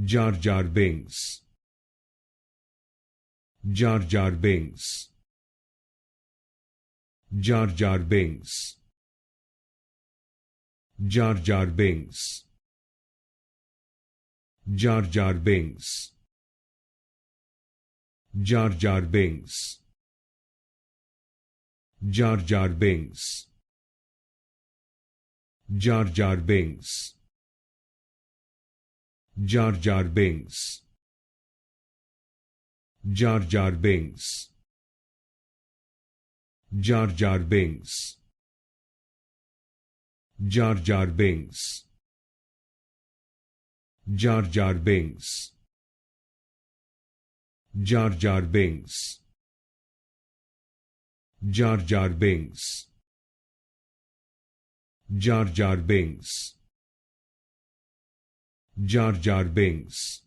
Jar Jar Binks. Jar Jar Binks. Jar Jar Binks. Jar Jar Binks. Jar Jar Binks. Jar Jar Binks. Jar Jar Binks. Jar Jar Binks. Jar Jar Binks. Jar Jar Binks. Jar Jar Binks. Jar Jar Binks. Jar Jar Binks. Jar Jar Binks. Jar Jar Binks. Jar Jar Binks. Jar Jar Binks.